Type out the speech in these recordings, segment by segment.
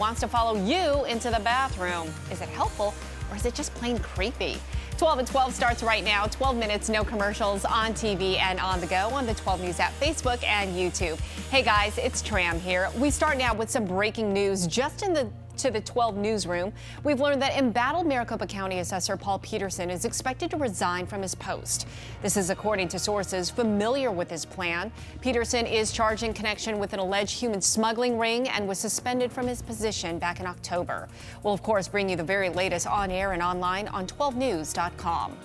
wants to follow you into the bathroom. Is it helpful or is it just plain creepy? 12 at 12 starts right now. 12 minutes, no commercials, on TV and on the go on the 12 News app, Facebook and YouTube. Hey guys, it's Tram here. We start now with some breaking news just to the 12 newsroom. We've learned that embattled Maricopa County Assessor Paul Peterson is expected to resign from his post. This is according to sources familiar with his plan. Peterson is charged in connection with an alleged human smuggling ring and was suspended from his position back in October. We'll of course bring you the very latest on air and online on 12news.com.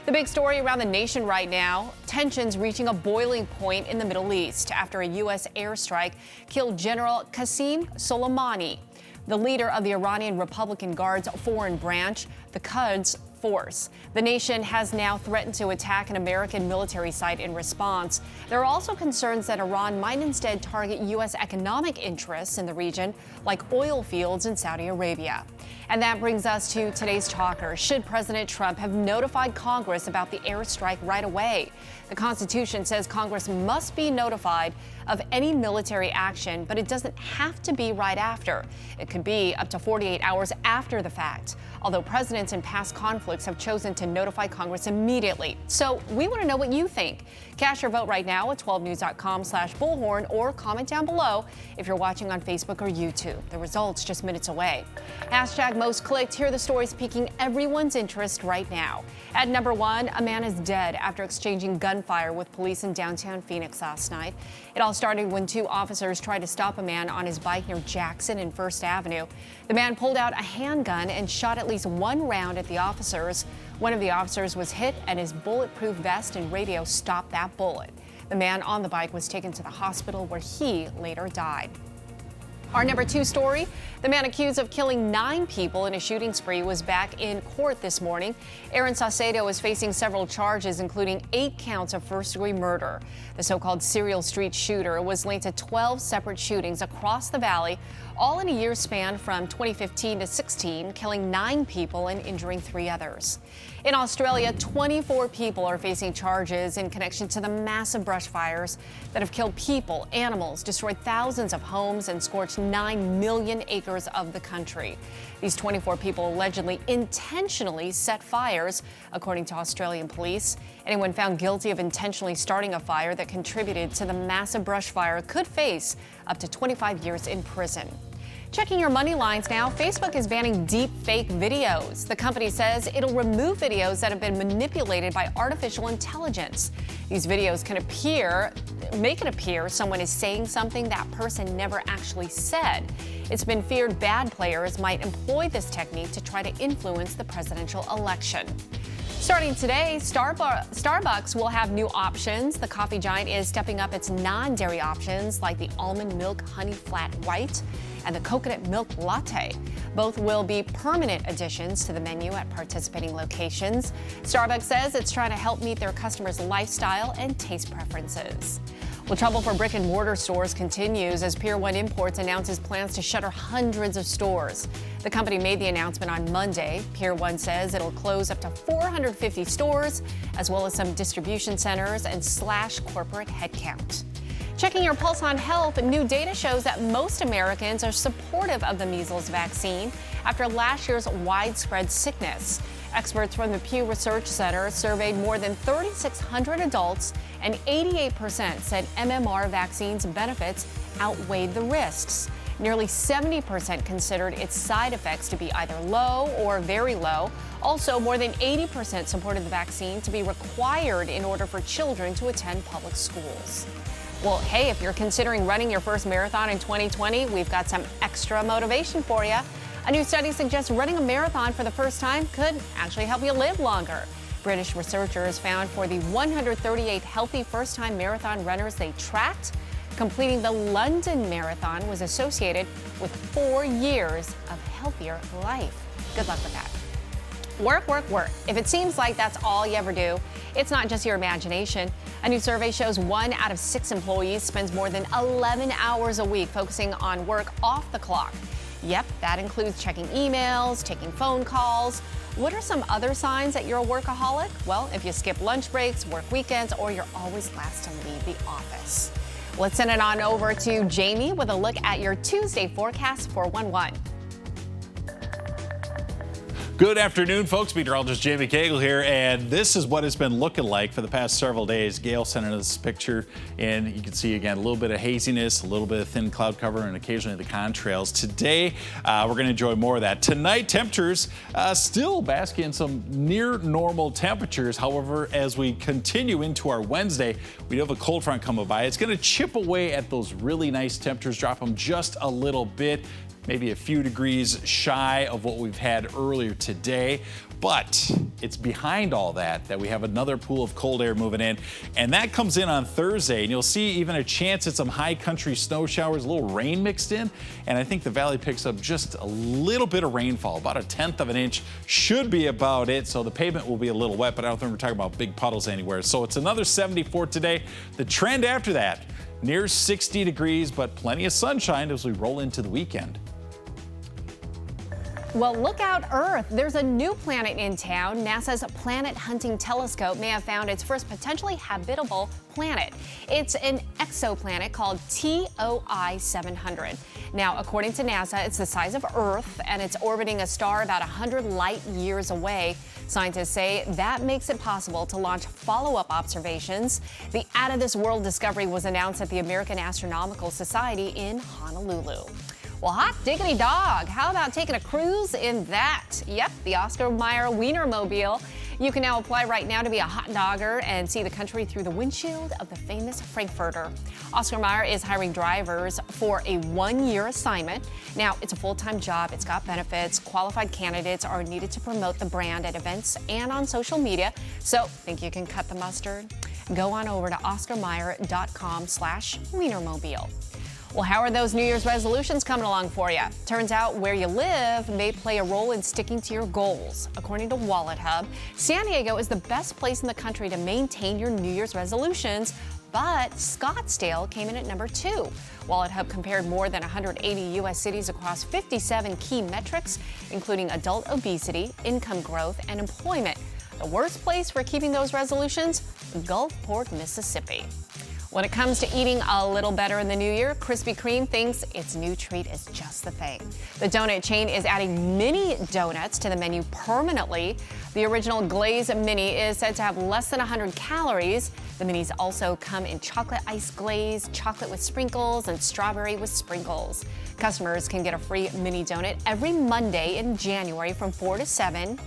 The big story around the nation right now, tensions reaching a boiling point in the Middle East after a U.S. airstrike killed General Qasem Soleimani, the leader of the Iranian Republican Guard's foreign branch, the Quds Force. The nation has now threatened to attack an American military site in response. There are also concerns that Iran might instead target U.S. economic interests in the region, like oil fields in Saudi Arabia. And that brings us to today's talker. Should President Trump have notified Congress about the airstrike right away? The Constitution says Congress must be notified of any military action, but it doesn't have to be right after. It could be up to 48 hours after the fact, although presidents in past conflicts have chosen to notify Congress immediately. So we want to know what you think. Cast your vote right now at 12news.com/bullhorn or comment down below if you're watching on Facebook or YouTube. The results just minutes away. Hashtag most clicked. Here are the stories piquing everyone's interest right now. At number one, a man is dead after exchanging gunfire with police in downtown Phoenix last night. It all started when two officers tried to stop a man on his bike near Jackson and First Avenue. The man pulled out a handgun and shot at least one round at the officers. One of the officers was hit and his bulletproof vest and radio stopped that bullet. The man on the bike was taken to the hospital where he later died. Our number two story, the man accused of killing 9 people in a shooting spree was back in court this morning. Aaron Saucedo is facing several charges, including 8 counts of first-degree murder. The so-called serial street shooter was linked to 12 separate shootings across the valley, all in a year span from 2015 to 16, killing 9 people and injuring 3 others. In Australia, 24 people are facing charges in connection to the massive brush fires that have killed people, animals, destroyed thousands of homes, and scorched 9 million acres of the country. These 24 people allegedly intentionally set fires, according to Australian police. Anyone found guilty of intentionally starting a fire that contributed to the massive brush fire could face up to 25 years in prison. Checking your money lines now, Facebook is banning deep fake videos. The company says it'll remove videos that have been manipulated by artificial intelligence. These videos can make it appear someone is saying something that person never actually said. It's been feared bad players might employ this technique to try to influence the presidential election. Starting today, Starbucks will have new options. The coffee giant is stepping up its non-dairy options like the almond milk honey flat white and the coconut milk latte. Both will be permanent additions to the menu at participating locations. Starbucks says it's trying to help meet their customers' lifestyle and taste preferences. Well, trouble for brick and mortar stores continues as Pier 1 Imports announces plans to shutter hundreds of stores. The company made the announcement on Monday. Pier 1 says it'll close up to 450 stores, as well as some distribution centers and slash corporate headcount. Checking your pulse on health, new data shows that most Americans are supportive of the measles vaccine after last year's widespread sickness. Experts from the Pew Research Center surveyed more than 3,600 adults, and 88% said MMR vaccine's benefits outweighed the risks. Nearly 70% considered its side effects to be either low or very low. Also, more than 80% supported the vaccine to be required in order for children to attend public schools. Well, hey, if you're considering running your first marathon in 2020, we've got some extra motivation for you. A new study suggests running a marathon for the first time could actually help you live longer. British researchers found for the 138 healthy first-time marathon runners they tracked, completing the London Marathon was associated with 4 years of healthier life. Good luck with that. Work, work, work. If it seems like that's all you ever do, it's not just your imagination. A new survey shows 1 out of 6 employees spends more than 11 hours a week focusing on work off the clock. Yep, that includes checking emails, taking phone calls. What are some other signs that you're a workaholic? Well, if you skip lunch breaks, work weekends, or you're always last to leave the office. Let's send it on over to Jamie with a look at your Tuesday forecast for 1-1. Good afternoon, folks. Meteorologist Jamie Cagle here, and this is what it's been looking like for the past several days. Gail sent us this picture, and you can see again a little bit of haziness, a little bit of thin cloud cover, and occasionally the contrails. Today, we're going to enjoy more of that. Tonight, temperatures still basking in some near normal temperatures. However, as we continue into our Wednesday, we do have a cold front coming by. It's going to chip away at those really nice temperatures, drop them just a little bit. Maybe a few degrees shy of what we've had earlier today. But it's behind all that we have another pool of cold air moving in, and that comes in on Thursday, and you'll see even a chance at some high country snow showers, a little rain mixed in, and I think the valley picks up just a little bit of rainfall, about 1/10 of an inch should be about it, so the pavement will be a little wet, but I don't think we're talking about big puddles anywhere. So it's another 74 today. The trend after that, near 60 degrees, but plenty of sunshine as we roll into the weekend. Well, look out, Earth. There's a new planet in town. NASA's Planet Hunting Telescope may have found its first potentially habitable planet. It's an exoplanet called TOI 700. Now, according to NASA, it's the size of Earth, and it's orbiting a star about 100 light years away. Scientists say that makes it possible to launch follow-up observations. The out-of-this-world discovery was announced at the American Astronomical Society in Honolulu. Well, hot diggity dog. How about taking a cruise in that? Yep, the Oscar Mayer Wienermobile. You can now apply right now to be a hot dogger and see the country through the windshield of the famous Frankfurter. Oscar Mayer is hiring drivers for a 1-year assignment. Now, it's a full-time job. It's got benefits. Qualified candidates are needed to promote the brand at events and on social media. So, think you can cut the mustard? Go on over to oscarmayer.com/Wienermobile. Well, how are those New Year's resolutions coming along for you? Turns out where you live may play a role in sticking to your goals. According to Wallet Hub, San Diego is the best place in the country to maintain your New Year's resolutions, but Scottsdale came in at number 2. Wallet Hub compared more than 180 U.S. cities across 57 key metrics, including adult obesity, income growth, and employment. The worst place for keeping those resolutions? Gulfport, Mississippi. When it comes to eating a little better in the new year, Krispy Kreme thinks its new treat is just the thing. The donut chain is adding mini donuts to the menu permanently. The original Glaze Mini is said to have less than 100 calories. The minis also come in chocolate ice glaze, chocolate with sprinkles, and strawberry with sprinkles. Customers can get a free mini donut every Monday in January from 4 to 7,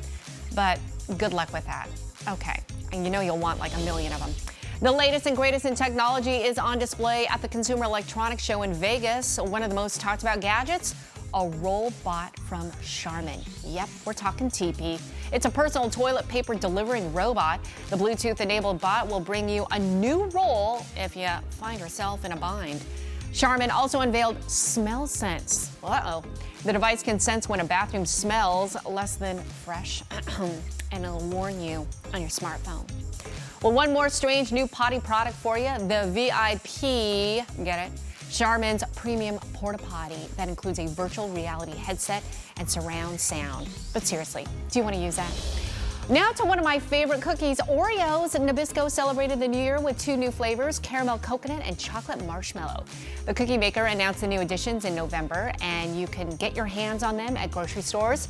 but good luck with that. Okay, and you know you'll want like a million of them. The latest and greatest in technology is on display at the Consumer Electronics Show in Vegas. One of the most talked about gadgets, a robot from Charmin. Yep, we're talking TP. It's a personal toilet paper delivering robot. The Bluetooth-enabled bot will bring you a new role if you find yourself in a bind. Charmin also unveiled Smell Sense. Uh-oh. The device can sense when a bathroom smells less than fresh, and it'll warn you on your smartphone. Well, one more strange new potty product for you, the VIP, get it? Charmin's premium porta potty that includes a virtual reality headset and surround sound. But seriously, do you want to use that? Now to one of my favorite cookies, Oreos. Nabisco celebrated the new year with 2 new flavors, caramel coconut and chocolate marshmallow. The cookie maker announced the new additions in November, and you can get your hands on them at grocery stores.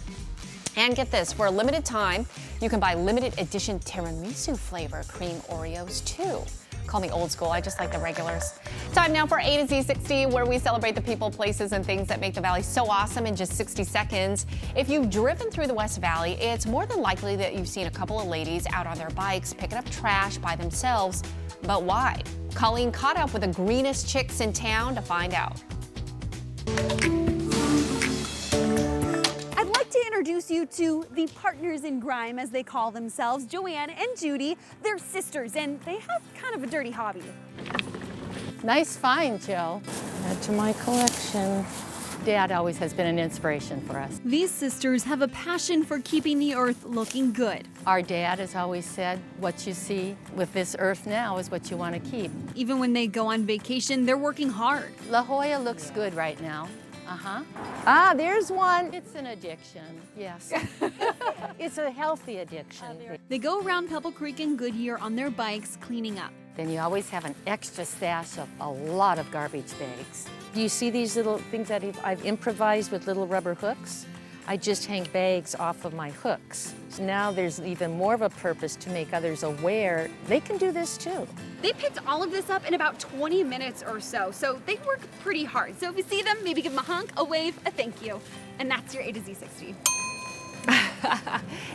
And get this, for a limited time, you can buy limited edition tiramisu flavor cream Oreos too. Call me old school, I just like the regulars. Time now for A to Z 60, where we celebrate the people, places, and things that make the Valley so awesome in just 60 seconds. If you've driven through the West Valley, it's more than likely that you've seen a couple of ladies out on their bikes picking up trash by themselves. But why? Colleen caught up with the greenest chicks in town to find out. To introduce you to the partners in grime, as they call themselves, Joanne and Judy. They're sisters, and they have kind of a dirty hobby. Nice find, Joe. Add to my collection. Dad always has been an inspiration for us. These sisters have a passion for keeping the earth looking good. Our dad has always said, what you see with this earth now is what you want to keep. Even when they go on vacation, they're working hard. La Jolla looks good right now. Uh-huh. Ah, there's one. It's an addiction, yes. It's a healthy addiction. They go around Pebble Creek and Goodyear on their bikes cleaning up. Then you always have an extra stash of a lot of garbage bags. Do you see these little things that I've improvised with little rubber hooks? I just hang bags off of my hooks. So now there's even more of a purpose to make others aware they can do this too. They picked all of this up in about 20 minutes or so they work pretty hard. So if you see them, maybe give them a honk, a wave, a thank you. And that's your A to Z 60.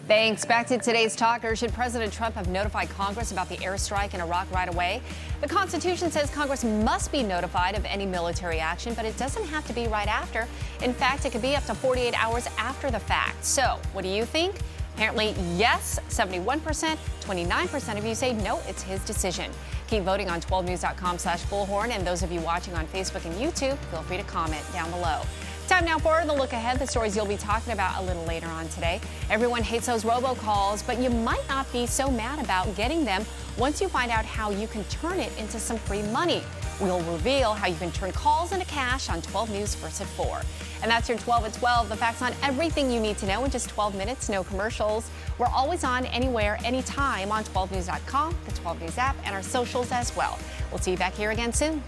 Thanks. Back to today's talker. Should President Trump have notified Congress about the airstrike in Iraq right away? The Constitution says Congress must be notified of any military action, but it doesn't have to be right after. In fact, it could be up to 48 hours after the fact. So, what do you think? Apparently, yes, 71%, 29% of you say no, it's his decision. Keep voting on 12news.com/Bullhorn, and those of you watching on Facebook and YouTube, feel free to comment down below. Time now for the look ahead, the stories you'll be talking about a little later on today. Everyone hates those robocalls, but you might not be so mad about getting them once you find out how you can turn it into some free money. We'll reveal how you can turn calls into cash on 12 News first at 4. And that's your 12 at 12, the facts on everything you need to know in just 12 minutes, no commercials. We're always on anywhere, anytime on 12news.com, the 12 News app, and our socials as well. We'll see you back here again soon.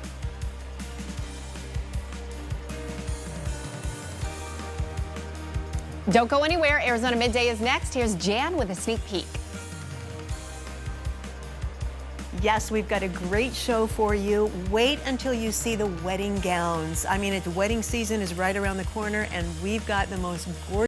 Don't go anywhere. Arizona Midday is next. Here's Jan with a sneak peek. Yes, we've got a great show for you. Wait until you see the wedding gowns. I mean, the wedding season is right around the corner, and we've got the most gorgeous